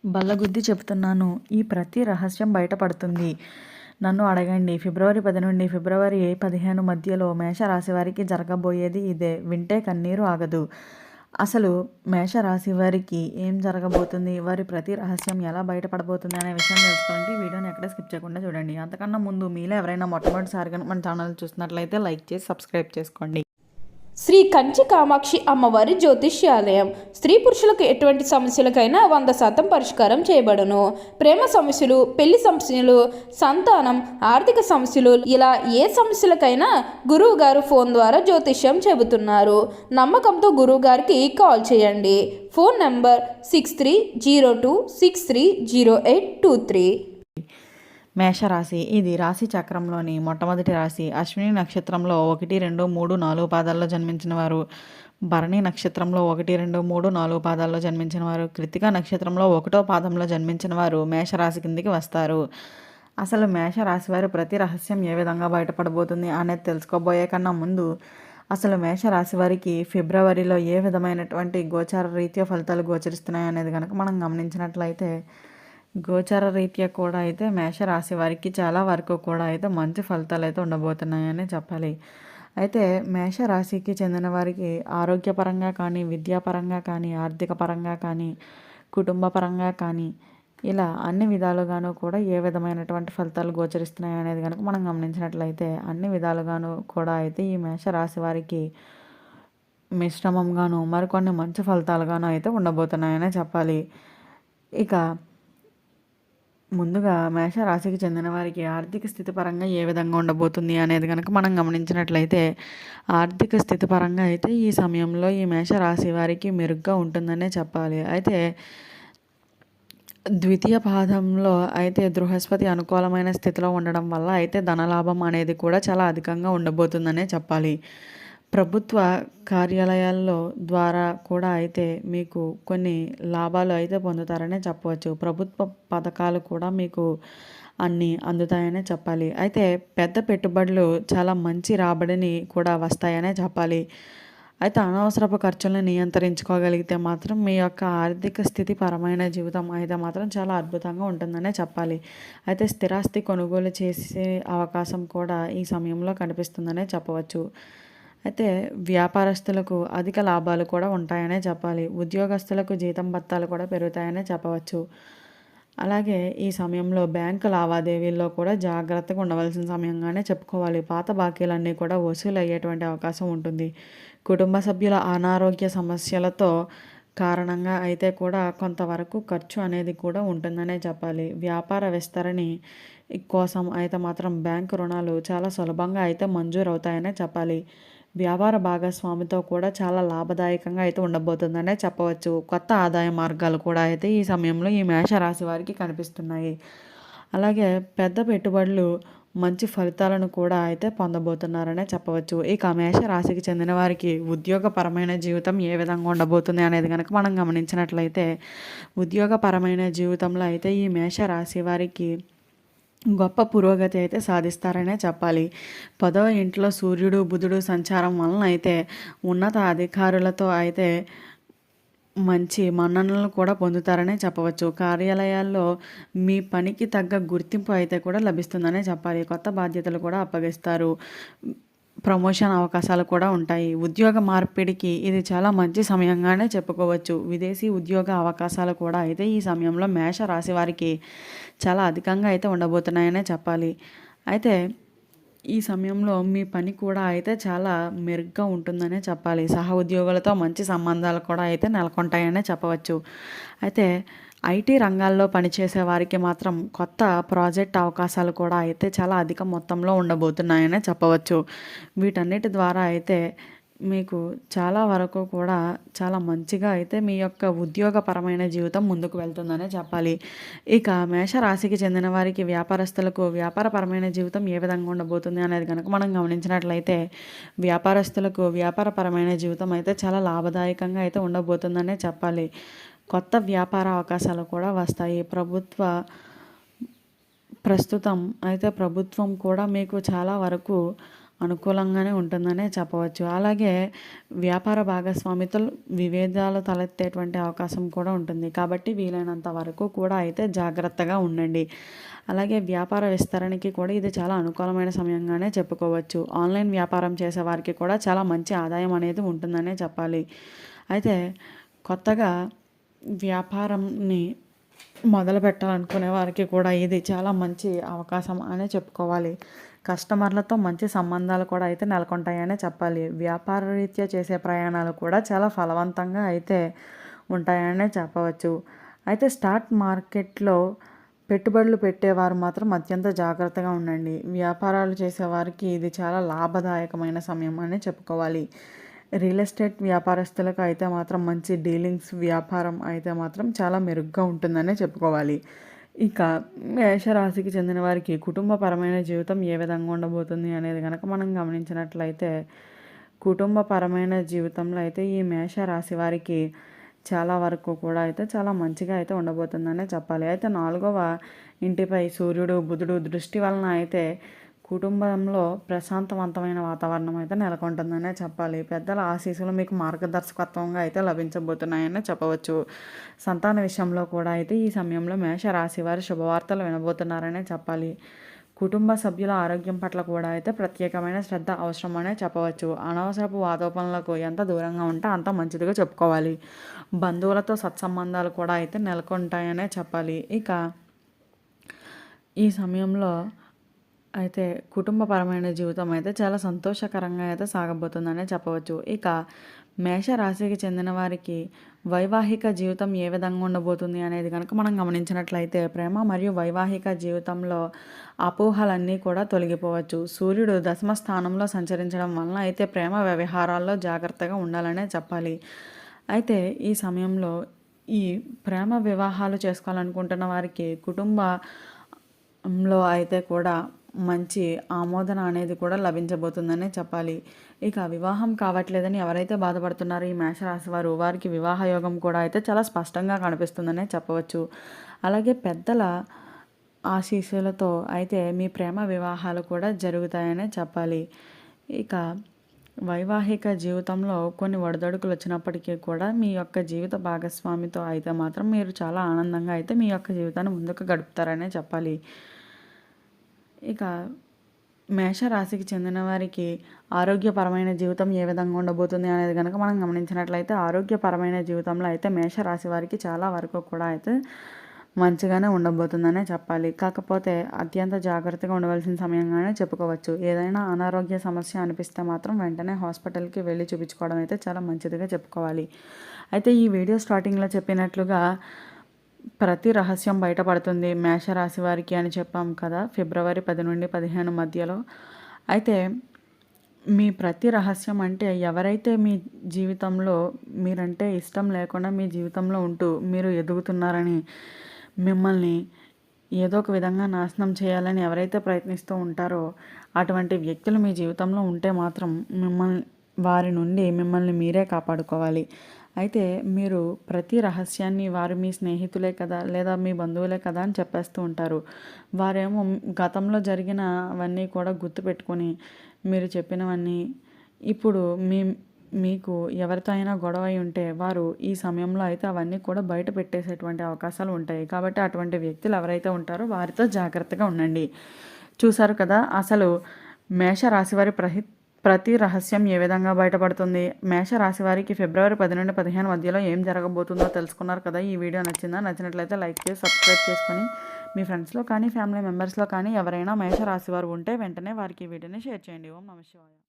బల్లగుద్ది చెప్తున్నాను. ఈ ప్రతి రహస్యం బయటపడుతుంది. నన్ను అడగండి. ఫిబ్రవరి 10 నుండి ఫిబ్రవరి 15 మధ్యలో మేషరాశి వారికి జరగబోయేది ఇదే. వింటే కన్నీరు ఆగదు. అసలు మేషరాశి వారికి ఏం జరగబోతుంది, వారి ప్రతి రహస్యం ఎలా బయటపడబోతుంది అనే విషయం తెలుసుకోవాలంటే వీడియోని ఎక్కడ స్కిప్ చేయకుండా చూడండి. అంతకన్నా ముందు మీలో ఎవరైనా మొట్టమొదటిసారిగా మన ఛానల్ చూసినట్లయితే లైక్ చేసి సబ్స్క్రైబ్ చేసుకోండి. శ్రీ కంచి కామాక్షి అమ్మవారి జ్యోతిష్యాలయం. స్త్రీ పురుషులకు ఎటువంటి సమస్యలకైనా 100% పరిష్కారం చేయబడును. ప్రేమ సమస్యలు, పెళ్లి సమస్యలు, సంతానం, ఆర్థిక సమస్యలు, ఇలా ఏ సమస్యలకైనా గురువు గారు ఫోన్ ద్వారా జ్యోతిష్యం చెబుతున్నారు. నమ్మకంతో గురువు గారికి కాల్ చేయండి. Phone number 6302630823. మేషరాశి ఇది రాశి చక్రంలోని మొట్టమొదటి రాశి. అశ్విని నక్షత్రంలో 1, 2, 3, 4 పాదాల్లో జన్మించిన వారు, భరణి నక్షత్రంలో 1, 2, 3, 4 పాదాల్లో జన్మించిన వారు, కృతిక నక్షత్రంలో 1వ పాదంలో జన్మించిన వారు మేషరాశి కిందికి వస్తారు. అసలు మేషరాశి వారి ప్రతి రహస్యం ఏ విధంగా బయటపడబోతుంది అనేది తెలుసుకోబోయే కన్నా ముందు అసలు మేషరాశి వారికి ఫిబ్రవరిలో ఏ విధమైనటువంటి గోచార రీత్యా ఫలితాలు గోచరిస్తున్నాయి అనేది కనుక మనం గమనించినట్లయితే గోచార రీత్యా కూడా అయితే మేషరాశి వారికి చాలా వరకు కూడా అయితే మంచి ఫలితాలు అయితే ఉండబోతున్నాయని చెప్పాలి. అయితే మేషరాశికి చెందిన వారికి ఆరోగ్యపరంగా కానీ, విద్యాపరంగా కానీ, ఆర్థిక పరంగా కానీ, కుటుంబ పరంగా కానీ ఇలా అన్ని విధాలుగాను కూడా ఏ విధమైనటువంటి ఫలితాలు గోచరిస్తున్నాయి అనేది కనుక మనం గమనించినట్లయితే అన్ని విధాలుగాను కూడా అయితే ఈ మేషరాశి వారికి మిశ్రమంగాను మరికొన్ని మంచి ఫలితాలుగాను అయితే ఉండబోతున్నాయనే చెప్పాలి. ఇక ముందుగా మేషరాశికి చెందిన వారికి ఆర్థిక స్థితి పరంగా ఏ విధంగా ఉండబోతుంది అనేది కనుక మనం గమనించినట్లయితే ఆర్థిక స్థితి పరంగా అయితే ఈ సమయంలో ఈ మేషరాశి వారికి మెరుగ్గా ఉంటుందనే చెప్పాలి. అయితే ద్వితీయ పాదంలో అయితే బృహస్పతి అనుకూలమైన స్థితిలో ఉండడం వల్ల అయితే ధనలాభం అనేది కూడా చాలా అధికంగా ఉండబోతుందనే చెప్పాలి. ప్రభుత్వ కార్యాలయాల్లో ద్వారా కూడా అయితే మీకు కొన్ని లాభాలు అయితే పొందుతారనే చెప్పవచ్చు. ప్రభుత్వ పథకాలు కూడా మీకు అన్నీ అందుతాయనే చెప్పాలి. అయితే పెద్ద పెట్టుబడులు చాలా మంచి రాబడిని కూడా వస్తాయనే చెప్పాలి. అయితే అనవసరపు ఖర్చులను నియంత్రించుకోగలిగితే మాత్రం మీ యొక్క ఆర్థిక స్థితి పరమైన జీవితం అయితే మాత్రం చాలా అద్భుతంగా ఉంటుందనే చెప్పాలి. అయితే స్థిరాస్తి కొనుగోలు చేసే అవకాశం కూడా ఈ సమయంలో కనిపిస్తుందనే చెప్పవచ్చు. అయితే వ్యాపారస్తులకు అధిక లాభాలు కూడా ఉంటాయనే చెప్పాలి. ఉద్యోగస్తులకు జీతం భత్తాలు కూడా పెరుగుతాయనే చెప్పవచ్చు. అలాగే ఈ సమయంలో బ్యాంకు లావాదేవీల్లో కూడా జాగ్రత్తగా ఉండవలసిన సమయంగానే చెప్పుకోవాలి. పాత బాకీలన్నీ కూడా వసూలు అయ్యేటువంటి అవకాశం ఉంటుంది. కుటుంబ సభ్యుల అనారోగ్య సమస్యలతో కారణంగా అయితే కూడా కొంతవరకు ఖర్చు అనేది కూడా ఉంటుందనే చెప్పాలి. వ్యాపార విస్తరణ కోసం అయితే మాత్రం బ్యాంకు రుణాలు చాలా సులభంగా అయితే మంజూరు అవుతాయనే చెప్పాలి. వ్యాపార భాగస్వామితో కూడా చాలా లాభదాయకంగా అయితే ఉండబోతుందనే చెప్పవచ్చు. కొత్త ఆదాయ మార్గాలు కూడా అయితే ఈ సమయంలో ఈ మేషరాశి వారికి కనిపిస్తున్నాయి. అలాగే పెద్ద పెట్టుబడులు మంచి ఫలితాలను కూడా అయితే పొందబోతున్నారనే చెప్పవచ్చు. ఇక మేషరాశికి చెందిన వారికి ఉద్యోగపరమైన జీవితం ఏ విధంగా ఉండబోతుంది అనేది కనుక మనం గమనించినట్లయితే ఉద్యోగపరమైన జీవితంలో అయితే ఈ మేషరాశి వారికి గొప్ప పురోగతి అయితే సాధిస్తారనే చెప్పాలి. 10వ ఇంట్లో సూర్యుడు బుధుడు సంచారం వలన అయితే ఉన్నత అధికారులతో అయితే మంచి మన్ననలు కూడా పొందుతారనే చెప్పవచ్చు. కార్యాలయాల్లో మీ పనికి తగ్గ గుర్తింపు అయితే కూడా లభిస్తుందనే చెప్పాలి. కొత్త బాధ్యతలు కూడా అప్పగిస్తారు. ప్రమోషన్ అవకాశాలు కూడా ఉంటాయి. ఉద్యోగ మార్పిడికి ఇది చాలా మంచి సమయంగానే చెప్పుకోవచ్చు. విదేశీ ఉద్యోగ అవకాశాలు కూడా అయితే ఈ సమయంలో మేష రాశి వారికి చాలా అధికంగా అయితే ఉండబోతున్నాయనే చెప్పాలి. అయితే ఈ సమయంలో మీ పని కూడా అయితే చాలా మెరుగ్గా ఉంటుందనే చెప్పాలి. సహ ఉద్యోగులతో మంచి సంబంధాలు కూడా అయితే నెలకొంటాయనే చెప్పవచ్చు. అయితే ఐటీ రంగాల్లో పనిచేసే వారికి మాత్రం కొత్త ప్రాజెక్ట్ అవకాశాలు కూడా అయితే చాలా అధిక మొత్తంలో ఉండబోతున్నాయనే చెప్పవచ్చు. వీటన్నిటి ద్వారా అయితే మీకు చాలా వరకు కూడా చాలా మంచిగా అయితే మీ యొక్క ఉద్యోగపరమైన జీవితం ముందుకు వెళ్తుందనే చెప్పాలి. ఇక మేషరాశికి చెందిన వారికి వ్యాపారస్తులకు వ్యాపారపరమైన జీవితం ఏ విధంగా ఉండబోతుంది అనేది కనుక మనం గమనించినట్లయితే వ్యాపారస్తులకు వ్యాపారపరమైన జీవితం అయితే చాలా లాభదాయకంగా అయితే ఉండబోతుందనే చెప్పాలి. కొత్త వ్యాపార అవకాశాలు కూడా వస్తాయి. ప్రస్తుతం అయితే ప్రభుత్వం కూడా మీకు చాలా వరకు అనుకూలంగానే ఉంటుందనే చెప్పవచ్చు. అలాగే వ్యాపార భాగస్వామితో విభేదాలు తలెత్తేటువంటి అవకాశం కూడా ఉంటుంది. కాబట్టి వీలైనంత వరకు కూడా అయితే జాగ్రత్తగా ఉండండి. అలాగే వ్యాపార విస్తరణకి కూడా ఇది చాలా అనుకూలమైన సమయంగానే చెప్పుకోవచ్చు. ఆన్లైన్ వ్యాపారం చేసేవారికి కూడా చాలా మంచి ఆదాయం అనేది ఉంటుందనే చెప్పాలి. అయితే కొత్తగా వ్యాపారంని మొదలు పెట్టాలనుకునే వారికి కూడా ఇది చాలా మంచి అవకాశం అనే చెప్పుకోవాలి. కస్టమర్లతో మంచి సంబంధాలు కూడా అయితే నెలకొంటాయనే చెప్పాలి. వ్యాపార రీత్యా చేసే ప్రయాణాలు కూడా చాలా ఫలవంతంగా అయితే ఉంటాయనే చెప్పవచ్చు. అయితే స్టాక్ మార్కెట్లో పెట్టుబడులు పెట్టేవారు మాత్రం అత్యంత జాగ్రత్తగా ఉండండి. వ్యాపారాలు చేసేవారికి ఇది చాలా లాభదాయకమైన సమయం అని చెప్పుకోవాలి. రియల్ ఎస్టేట్ వ్యాపారస్తులకు అయితే మాత్రం మంచి డీలింగ్స్ వ్యాపారం అయితే మాత్రం చాలా మెరుగ్గా ఉంటుందనే చెప్పుకోవాలి. ఇక మేషరాశికి చెందిన వారికి కుటుంబపరమైన జీవితం ఏ విధంగా ఉండబోతుంది అనేది కనుక మనం గమనించినట్లయితే, కుటుంబపరమైన జీవితంలో అయితే ఈ మేషరాశి వారికి చాలా వరకు కూడా అయితే చాలా మంచిగా అయితే ఉండబోతుందనే చెప్పాలి. అయితే 4వ ఇంటిపై సూర్యుడు బుధుడు దృష్టి వలన అయితే కుటుంబంలో ప్రశాంతవంతమైన వాతావరణం అయితే నెలకొంటుందనే చెప్పాలి. పెద్దల ఆశీస్సులు మీకు మార్గదర్శకత్వంగా అయితే లభించబోతున్నాయని చెప్పవచ్చు. సంతాన విషయంలో కూడా అయితే ఈ సమయంలో మేషరాశి వారి శుభవార్తలు వినబోతున్నారనే చెప్పాలి. కుటుంబ సభ్యుల ఆరోగ్యం పట్ల కూడా అయితే ప్రత్యేకమైన శ్రద్ధ అవసరమనే చెప్పవచ్చు. అనవసరపు వాదోపనలకు ఎంత దూరంగా ఉంటే అంత మంచిదిగా చెప్పుకోవాలి. బంధువులతో సత్సంబంధాలు కూడా అయితే నెలకొంటాయనే చెప్పాలి. ఇక ఈ సమయంలో అయితే కుటుంబపరమైన జీవితం అయితే చాలా సంతోషకరంగా అయితే సాగబోతుందనే చెప్పవచ్చు. ఇక మేషరాశికి చెందిన వారికి వైవాహిక జీవితం ఏ విధంగా ఉండబోతుంది అనేది కనుక మనం గమనించినట్లయితే, ప్రేమ మరియు వైవాహిక జీవితంలో అపోహలన్నీ కూడా తొలగిపోవచ్చు. సూర్యుడు దశమ స్థానంలో సంచరించడం వలన అయితే ప్రేమ వ్యవహారాల్లో జాగ్రత్తగా ఉండాలనే చెప్పాలి. అయితే ఈ సమయంలో ఈ ప్రేమ వివాహాలు చేసుకోవాలనుకుంటున్న వారికి కుటుంబంలో అయితే కూడా మంచి ఆమోదన అనేది కూడా లభించబోతుందనే చెప్పాలి. ఇక వివాహం కావట్లేదని ఎవరైతే బాధపడుతున్నారో ఈ మేషరాశి వారికి వివాహ యోగం కూడా అయితే చాలా స్పష్టంగా కనిపిస్తుందనే చెప్పవచ్చు. అలాగే పెద్దల ఆశీస్సులతో అయితే మీ ప్రేమ వివాహాలు కూడా జరుగుతాయనే చెప్పాలి. ఇక వైవాహిక జీవితంలో కొన్ని ఒడిదొడుకులు వచ్చినప్పటికీ కూడా మీ యొక్క జీవిత భాగస్వామితో అయితే మాత్రం మీరు చాలా ఆనందంగా అయితే మీ యొక్క జీవితాన్ని ముందుకు గడుపుతారనే చెప్పాలి. ఇక మేషరాశికి చెందిన వారికి ఆరోగ్యపరమైన జీవితం ఏ విధంగా ఉండబోతుంది అనేది కనుక మనం గమనించినట్లయితే, ఆరోగ్యపరమైన జీవితంలో అయితే మేషరాశి వారికి చాలా వరకు కూడా అయితే మంచిగానే ఉండబోతుందనే చెప్పాలి. కాకపోతే అత్యంత జాగ్రత్తగా ఉండవలసిన సమయంగానే చెప్పుకోవచ్చు. ఏదైనా అనారోగ్య సమస్య అనిపిస్తే మాత్రం వెంటనే హాస్పిటల్కి వెళ్ళి చూపించుకోవడం అయితే చాలా మంచిదిగా చెప్పుకోవాలి. అయితే ఈ వీడియో స్టార్టింగ్లో చెప్పినట్లుగా ప్రతి రహస్యం బయటపడుతుంది మేషరాశి వారికి అని చెప్పాం కదా, ఫిబ్రవరి 10 నుండి 15 మధ్యలో. అయితే మీ ప్రతి రహస్యం అంటే ఎవరైతే మీ జీవితంలో మీరంటే ఇష్టం లేకుండా మీ జీవితంలో ఉంటూ మీరు ఎదుగుతున్నారని, మిమ్మల్ని ఏదో ఒక విధంగా నాశనం చేయాలని ఎవరైతే ప్రయత్నిస్తూ ఉంటారో అటువంటి వ్యక్తులు మీ జీవితంలో ఉంటే మాత్రం వారి నుండి మిమ్మల్ని మీరే కాపాడుకోవాలి. అయితే మీరు ప్రతి రహస్యాన్ని వారు మీ స్నేహితులే కదా లేదా మీ బంధువులే కదా అని చెప్పేస్తూ ఉంటారు. వారేమో గతంలో జరిగినవన్నీ కూడా గుర్తుపెట్టుకొని మీరు చెప్పినవన్నీ ఇప్పుడు మీకు ఎవరితో అయినా గొడవ అయి ఉంటే వారు ఈ సమయంలో అయితే అవన్నీ కూడా బయట పెట్టేసేటువంటి అవకాశాలు ఉంటాయి. కాబట్టి అటువంటి వ్యక్తులు ఎవరైతే ఉంటారో వారితో జాగ్రత్తగా ఉండండి. చూసారు కదా, అసలు మేషరాశి వారి ప్రతి రహస్యం ఏ విధంగా బయటపడుతుంది, మేషరాశి వారికి ఫిబ్రవరి 10 నుండి 15 మధ్యలో ఏం జరగబోతుందో తెలుసుకున్నారు కదా. ఈ వీడియో నచ్చినట్లయితే లైక్ చేసి సబ్స్క్రైబ్ చేసుకొని మీ ఫ్రెండ్స్లో కానీ ఫ్యామిలీ మెంబర్స్లో కానీ ఎవరైనా మేషరాశి వారు ఉంటే వెంటనే వారికి ఈ వీడియోని షేర్ చేయండి. ఓం నమః శివాయ.